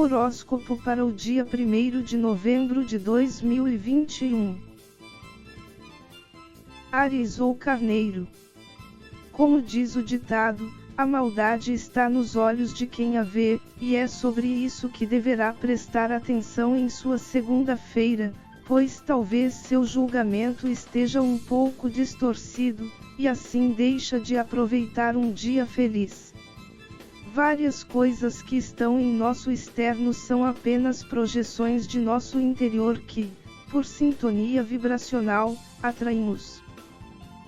Horóscopo para o dia 1º de novembro de 2021. Áries ou Carneiro. Como diz o ditado, a maldade está nos olhos de quem a vê, e é sobre isso que deverá prestar atenção em sua segunda-feira, pois talvez seu julgamento esteja um pouco distorcido, e assim deixa de aproveitar um dia feliz. Várias coisas que estão em nosso externo são apenas projeções de nosso interior que, por sintonia vibracional, atraímos.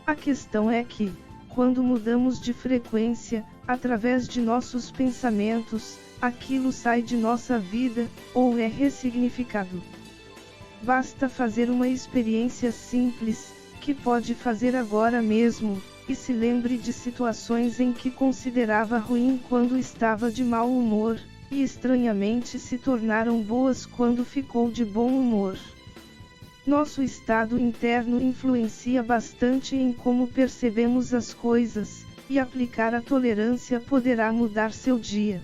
A questão é que, quando mudamos de frequência, através de nossos pensamentos, aquilo sai de nossa vida, ou é ressignificado. Basta fazer uma experiência simples, que pode fazer agora mesmo, e se lembre de situações em que considerava ruim quando estava de mau humor, e estranhamente se tornaram boas quando ficou de bom humor. Nosso estado interno influencia bastante em como percebemos as coisas, e aplicar a tolerância poderá mudar seu dia.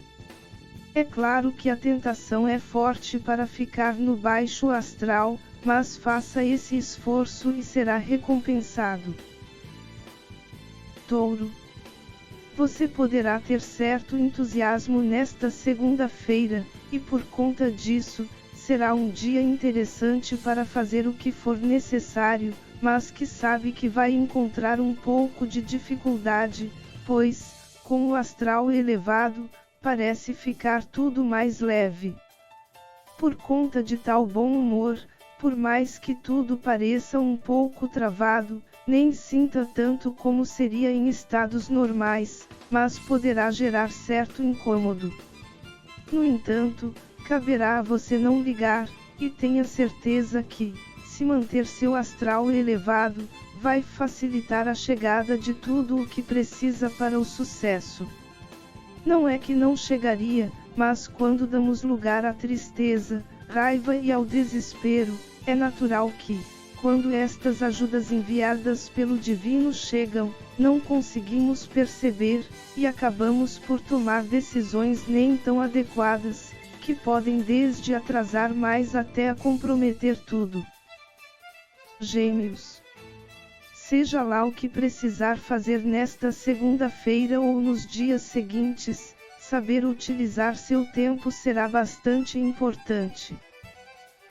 É claro que a tentação é forte para ficar no baixo astral, mas faça esse esforço e será recompensado. Touro. Você poderá ter certo entusiasmo nesta segunda-feira, e por conta disso, será um dia interessante para fazer o que for necessário, mas que sabe que vai encontrar um pouco de dificuldade, pois, com o astral elevado, parece ficar tudo mais leve. Por conta de tal bom humor, por mais que tudo pareça um pouco travado, nem sinta tanto como seria em estados normais, mas poderá gerar certo incômodo. No entanto, caberá a você não ligar, e tenha certeza que, se manter seu astral elevado, vai facilitar a chegada de tudo o que precisa para o sucesso. Não é que não chegaria, mas quando damos lugar à tristeza, raiva e ao desespero, é natural que, quando estas ajudas enviadas pelo Divino chegam, não conseguimos perceber, e acabamos por tomar decisões nem tão adequadas, que podem desde atrasar mais até a comprometer tudo. Gêmeos. Seja lá o que precisar fazer nesta segunda-feira ou nos dias seguintes, saber utilizar seu tempo será bastante importante.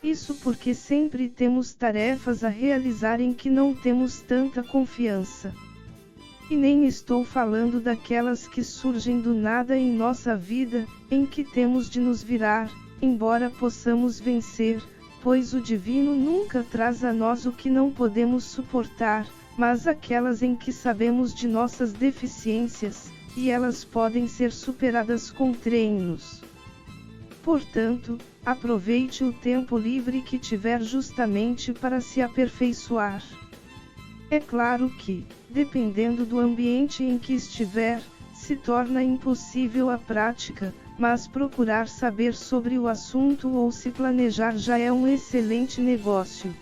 Isso porque sempre temos tarefas a realizar em que não temos tanta confiança. E nem estou falando daquelas que surgem do nada em nossa vida, em que temos de nos virar, embora possamos vencer, pois o Divino nunca traz a nós o que não podemos suportar, mas aquelas em que sabemos de nossas deficiências, e elas podem ser superadas com treinos. Portanto, aproveite o tempo livre que tiver justamente para se aperfeiçoar. É claro que, dependendo do ambiente em que estiver, se torna impossível a prática, mas procurar saber sobre o assunto ou se planejar já é um excelente negócio.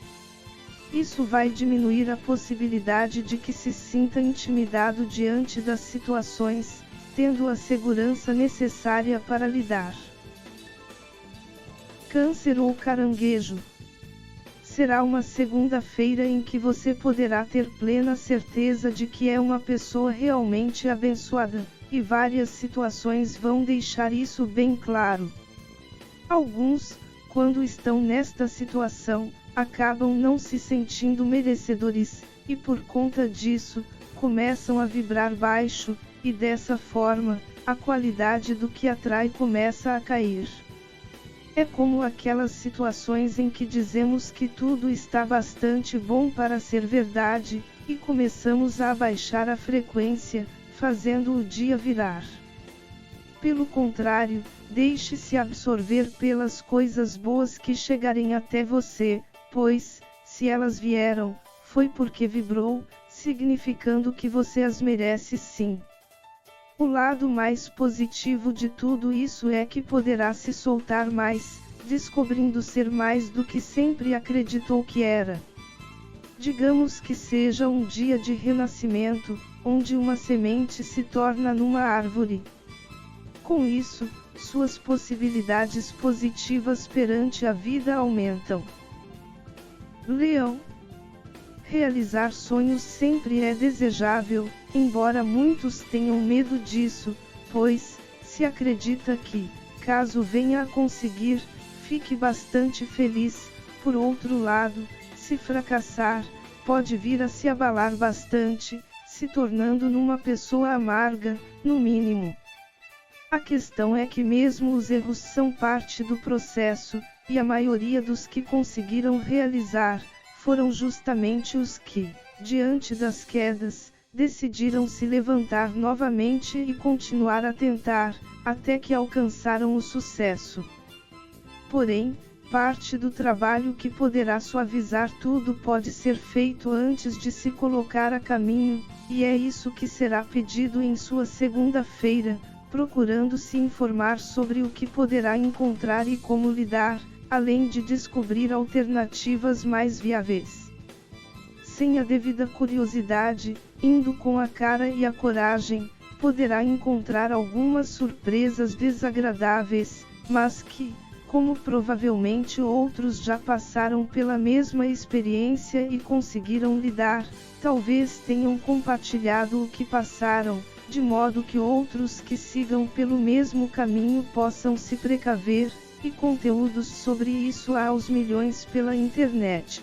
Isso vai diminuir a possibilidade de que se sinta intimidado diante das situações, tendo a segurança necessária para lidar. Câncer ou Caranguejo. Será uma segunda-feira em que você poderá ter plena certeza de que é uma pessoa realmente abençoada, e várias situações vão deixar isso bem claro. Alguns, quando estão nesta situação, acabam não se sentindo merecedores, e por conta disso, começam a vibrar baixo, e dessa forma, a qualidade do que atrai começa a cair. É como aquelas situações em que dizemos que tudo está bastante bom para ser verdade, e começamos a abaixar a frequência, fazendo o dia virar. Pelo contrário, deixe-se absorver pelas coisas boas que chegarem até você, pois, se elas vieram, foi porque vibrou, significando que você as merece sim. O lado mais positivo de tudo isso é que poderá se soltar mais, descobrindo ser mais do que sempre acreditou que era. Digamos que seja um dia de renascimento, onde uma semente se torna numa árvore. Com isso, suas possibilidades positivas perante a vida aumentam. Leão. Realizar sonhos sempre é desejável, embora muitos tenham medo disso, pois, se acredita que, caso venha a conseguir, fique bastante feliz. Por outro lado, se fracassar, pode vir a se abalar bastante, se tornando numa pessoa amarga, no mínimo. A questão é que mesmo os erros são parte do processo, e a maioria dos que conseguiram realizar, foram justamente os que, diante das quedas, decidiram se levantar novamente e continuar a tentar, até que alcançaram o sucesso. Porém, parte do trabalho que poderá suavizar tudo pode ser feito antes de se colocar a caminho, e é isso que será pedido em sua segunda-feira, procurando se informar sobre o que poderá encontrar e como lidar, além de descobrir alternativas mais viáveis. Sem a devida curiosidade, indo com a cara e a coragem, poderá encontrar algumas surpresas desagradáveis, mas que, como provavelmente outros já passaram pela mesma experiência e conseguiram lidar, talvez tenham compartilhado o que passaram, de modo que outros que sigam pelo mesmo caminho possam se precaver, e conteúdos sobre isso há aos milhões pela internet.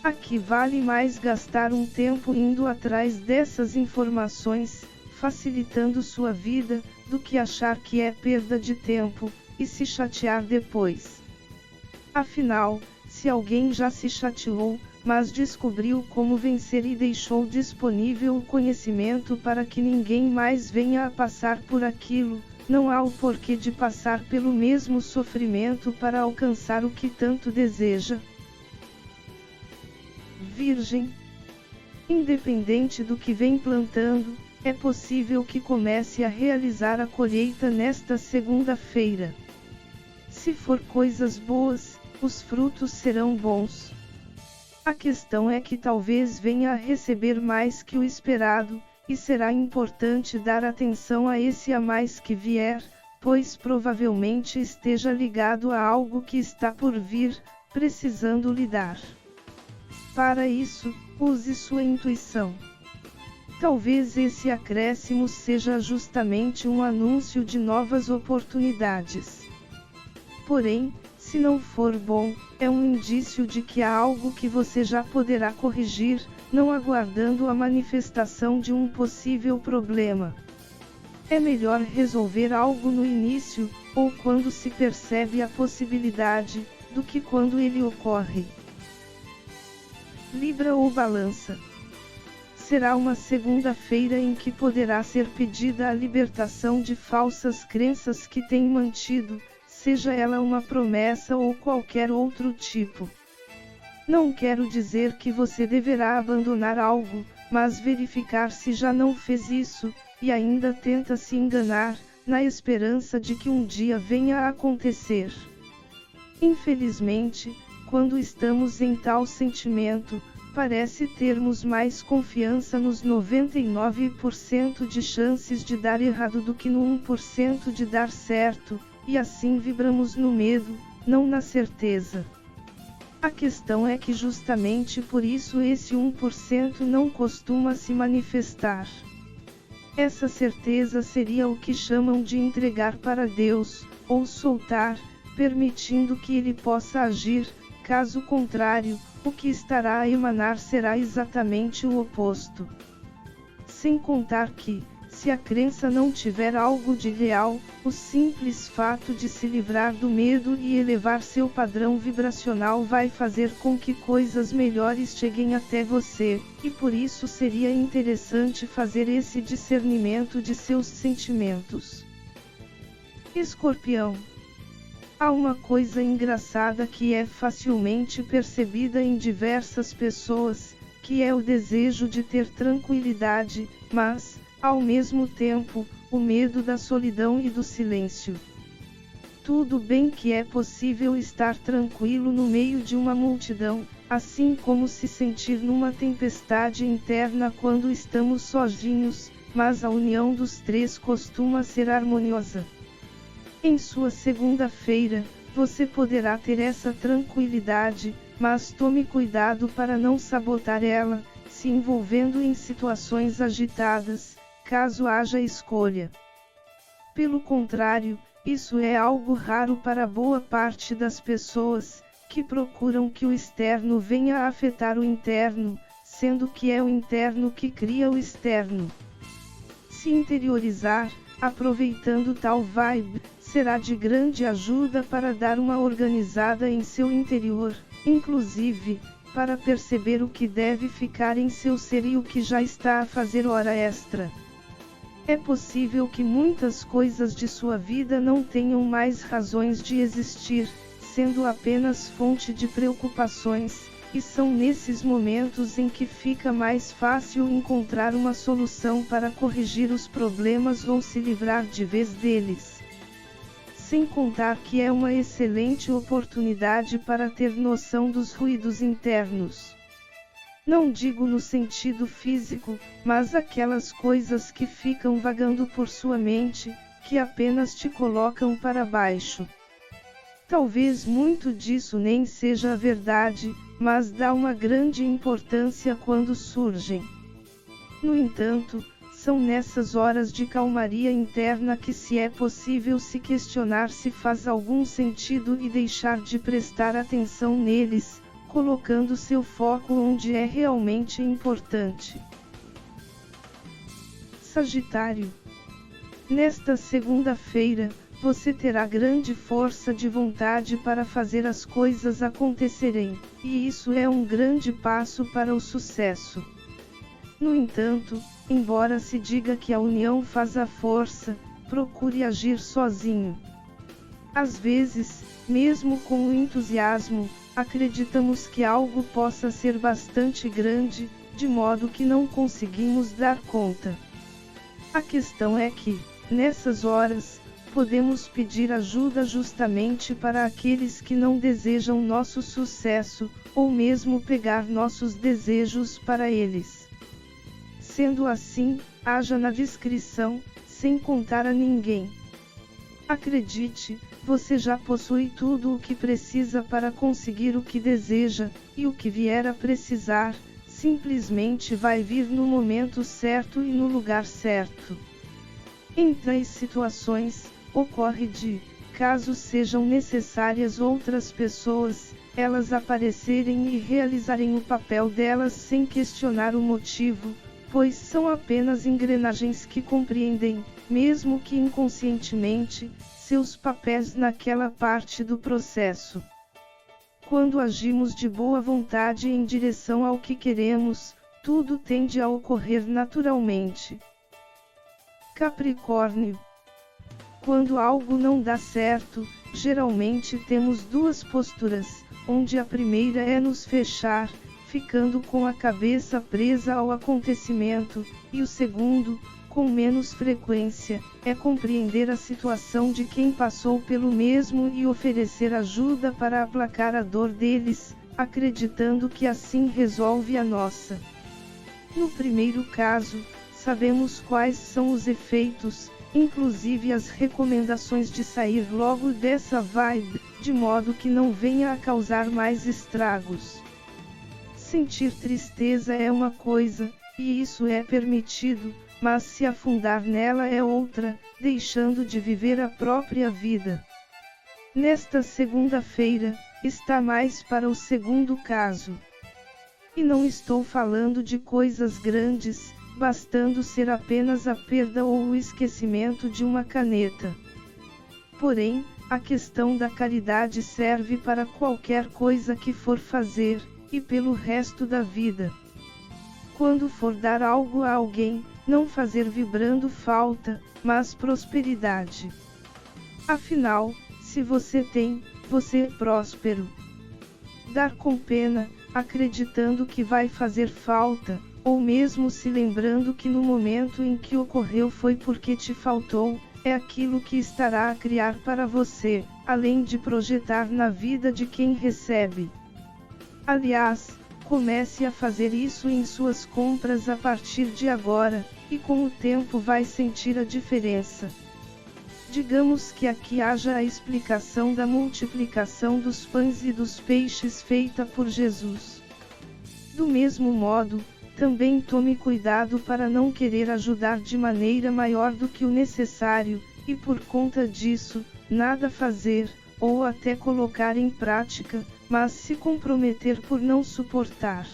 Aqui vale mais gastar um tempo indo atrás dessas informações, facilitando sua vida, do que achar que é perda de tempo, e se chatear depois. Afinal, se alguém já se chateou, mas descobriu como vencer e deixou disponível o conhecimento para que ninguém mais venha a passar por aquilo, não há o porquê de passar pelo mesmo sofrimento para alcançar o que tanto deseja. Virgem. Independente do que vem plantando, é possível que comece a realizar a colheita nesta segunda-feira. Se for coisas boas, os frutos serão bons. A questão é que talvez venha a receber mais que o esperado, e será importante dar atenção a esse a mais que vier, pois provavelmente esteja ligado a algo que está por vir, precisando lidar. Para isso, use sua intuição. Talvez esse acréscimo seja justamente um anúncio de novas oportunidades. Porém, se não for bom, é um indício de que há algo que você já poderá corrigir, não aguardando a manifestação de um possível problema. É melhor resolver algo no início, ou quando se percebe a possibilidade, do que quando ele ocorre. Libra ou Balança. Será uma segunda-feira em que poderá ser pedida a libertação de falsas crenças que tem mantido, seja ela uma promessa ou qualquer outro tipo. Não quero dizer que você deverá abandonar algo, mas verificar se já não fez isso, e ainda tenta se enganar, na esperança de que um dia venha a acontecer. Infelizmente, quando estamos em tal sentimento, parece termos mais confiança nos 99% de chances de dar errado do que no 1% de dar certo, e assim vibramos no medo, não na certeza. A questão é que justamente por isso esse 1% não costuma se manifestar. Essa certeza seria o que chamam de entregar para Deus, ou soltar, permitindo que Ele possa agir, caso contrário, o que estará a emanar será exatamente o oposto. Sem contar que, se a crença não tiver algo de real, o simples fato de se livrar do medo e elevar seu padrão vibracional vai fazer com que coisas melhores cheguem até você, e por isso seria interessante fazer esse discernimento de seus sentimentos. Escorpião. Há uma coisa engraçada que é facilmente percebida em diversas pessoas, que é o desejo de ter tranquilidade, mas, ao mesmo tempo, o medo da solidão e do silêncio. Tudo bem que é possível estar tranquilo no meio de uma multidão, assim como se sentir numa tempestade interna quando estamos sozinhos, mas a união dos três costuma ser harmoniosa. Em sua segunda-feira, você poderá ter essa tranquilidade, mas tome cuidado para não sabotar ela, se envolvendo em situações agitadas, caso haja escolha. Pelo contrário, isso é algo raro para boa parte das pessoas, que procuram que o externo venha a afetar o interno, sendo que é o interno que cria o externo. Se interiorizar, aproveitando tal vibe, será de grande ajuda para dar uma organizada em seu interior, inclusive, para perceber o que deve ficar em seu ser e o que já está a fazer hora extra. É possível que muitas coisas de sua vida não tenham mais razões de existir, sendo apenas fonte de preocupações, e são nesses momentos em que fica mais fácil encontrar uma solução para corrigir os problemas ou se livrar de vez deles. Sem contar que é uma excelente oportunidade para ter noção dos ruídos internos. Não digo no sentido físico, mas aquelas coisas que ficam vagando por sua mente, que apenas te colocam para baixo. Talvez muito disso nem seja a verdade, mas dá uma grande importância quando surgem. No entanto, são nessas horas de calmaria interna que se é possível se questionar se faz algum sentido e deixar de prestar atenção neles, colocando seu foco onde é realmente importante. Sagitário. Nesta segunda-feira, você terá grande força de vontade para fazer as coisas acontecerem, e isso é um grande passo para o sucesso. No entanto, embora se diga que a união faz a força, procure agir sozinho. Às vezes, mesmo com o entusiasmo, acreditamos que algo possa ser bastante grande, de modo que não conseguimos dar conta. A questão é que, nessas horas, podemos pedir ajuda justamente para aqueles que não desejam nosso sucesso, ou mesmo pegar nossos desejos para eles. Sendo assim, haja na discrição, sem contar a ninguém. Acredite, você já possui tudo o que precisa para conseguir o que deseja, e o que vier a precisar, simplesmente vai vir no momento certo e no lugar certo. Em tais situações, ocorre de, caso sejam necessárias outras pessoas, elas aparecerem e realizarem o papel delas sem questionar o motivo, pois são apenas engrenagens que compreendem, mesmo que inconscientemente, seus papéis naquela parte do processo. Quando agimos de boa vontade em direção ao que queremos, tudo tende a ocorrer naturalmente. Capricórnio. Quando algo não dá certo, geralmente temos duas posturas, onde a primeira é nos fechar, ficando com a cabeça presa ao acontecimento, e o segundo, com menos frequência, é compreender a situação de quem passou pelo mesmo e oferecer ajuda para aplacar a dor deles, acreditando que assim resolve a nossa. No primeiro caso, sabemos quais são os efeitos, inclusive as recomendações de sair logo dessa vibe, de modo que não venha a causar mais estragos. Sentir tristeza é uma coisa, e isso é permitido, mas se afundar nela é outra, deixando de viver a própria vida. Nesta segunda-feira, está mais para o segundo caso. E não estou falando de coisas grandes, bastando ser apenas a perda ou o esquecimento de uma caneta. Porém, a questão da caridade serve para qualquer coisa que for fazer, e pelo resto da vida. Quando for dar algo a alguém, não fazer vibrando falta, mas prosperidade. Afinal, se você tem, você é próspero. Dar com pena, acreditando que vai fazer falta, ou mesmo se lembrando que no momento em que ocorreu foi porque te faltou, é aquilo que estará a criar para você, além de projetar na vida de quem recebe. Aliás, comece a fazer isso em suas compras a partir de agora, e com o tempo vai sentir a diferença. Digamos que aqui haja a explicação da multiplicação dos pães e dos peixes feita por Jesus. Do mesmo modo, também tome cuidado para não querer ajudar de maneira maior do que o necessário, e por conta disso, nada fazer, ou até colocar em prática, mas se comprometer por não suportar.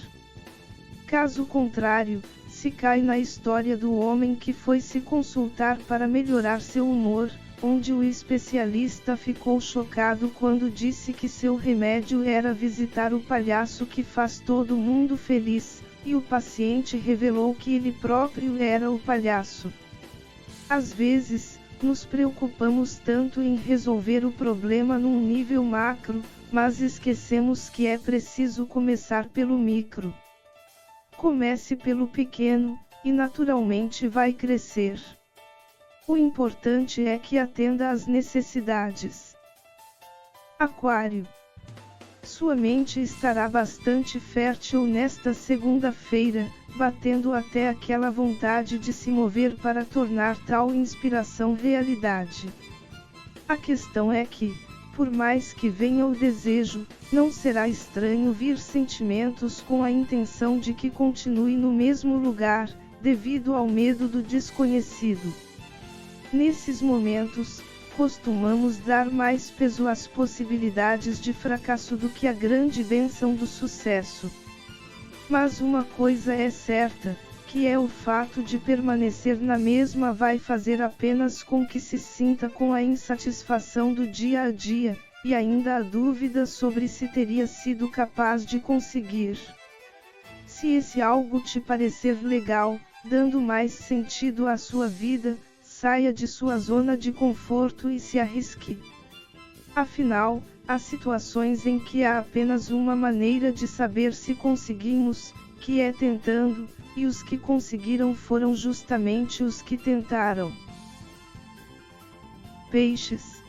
Caso contrário, se cai na história do homem que foi se consultar para melhorar seu humor, onde o especialista ficou chocado quando disse que seu remédio era visitar o palhaço que faz todo mundo feliz, e o paciente revelou que ele próprio era o palhaço. Às vezes, nos preocupamos tanto em resolver o problema num nível macro, mas esquecemos que é preciso começar pelo micro. Comece pelo pequeno, e naturalmente vai crescer. O importante é que atenda às necessidades. Aquário. Sua mente estará bastante fértil nesta segunda-feira, batendo até aquela vontade de se mover para tornar tal inspiração realidade. A questão é que, por mais que venha o desejo, não será estranho vir sentimentos com a intenção de que continue no mesmo lugar, devido ao medo do desconhecido. Nesses momentos, costumamos dar mais peso às possibilidades de fracasso do que à grande bênção do sucesso. Mas uma coisa é certa, que é o fato de permanecer na mesma vai fazer apenas com que se sinta com a insatisfação do dia a dia, e ainda a dúvida sobre se teria sido capaz de conseguir. Se esse algo te parecer legal, dando mais sentido à sua vida, saia de sua zona de conforto e se arrisque. Afinal, há situações em que há apenas uma maneira de saber se conseguimos, que é tentando, e os que conseguiram foram justamente os que tentaram. Peixes.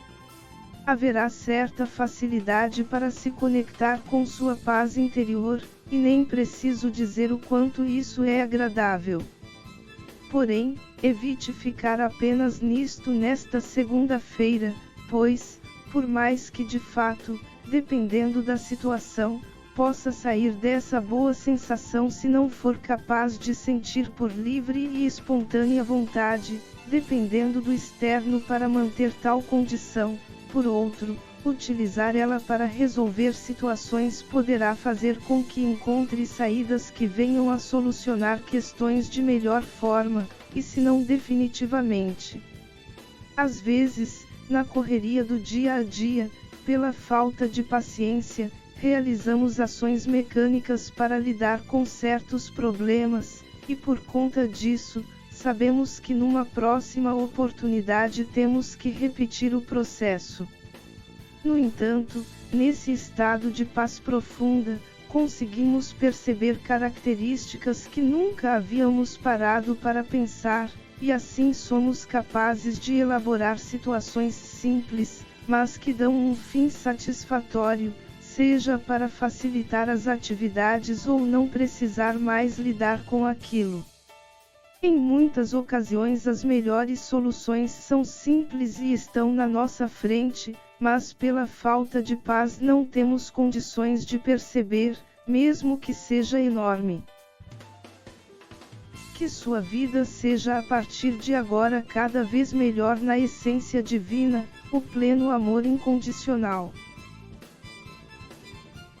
Haverá certa facilidade para se conectar com sua paz interior, e nem preciso dizer o quanto isso é agradável. Porém, evite ficar apenas nisto nesta segunda-feira, pois, por mais que de fato, dependendo da situação, possa sair dessa boa sensação se não for capaz de sentir por livre e espontânea vontade, dependendo do externo para manter tal condição, por outro, utilizar ela para resolver situações poderá fazer com que encontre saídas que venham a solucionar questões de melhor forma, e se não definitivamente. Às vezes, na correria do dia a dia, pela falta de paciência, realizamos ações mecânicas para lidar com certos problemas, e por conta disso, sabemos que numa próxima oportunidade temos que repetir o processo. No entanto, nesse estado de paz profunda, conseguimos perceber características que nunca havíamos parado para pensar, e assim somos capazes de elaborar situações simples, mas que dão um fim satisfatório, seja para facilitar as atividades ou não precisar mais lidar com aquilo. Em muitas ocasiões as melhores soluções são simples e estão na nossa frente, mas pela falta de paz não temos condições de perceber, mesmo que seja enorme. Que sua vida seja a partir de agora cada vez melhor na essência divina, o pleno amor incondicional.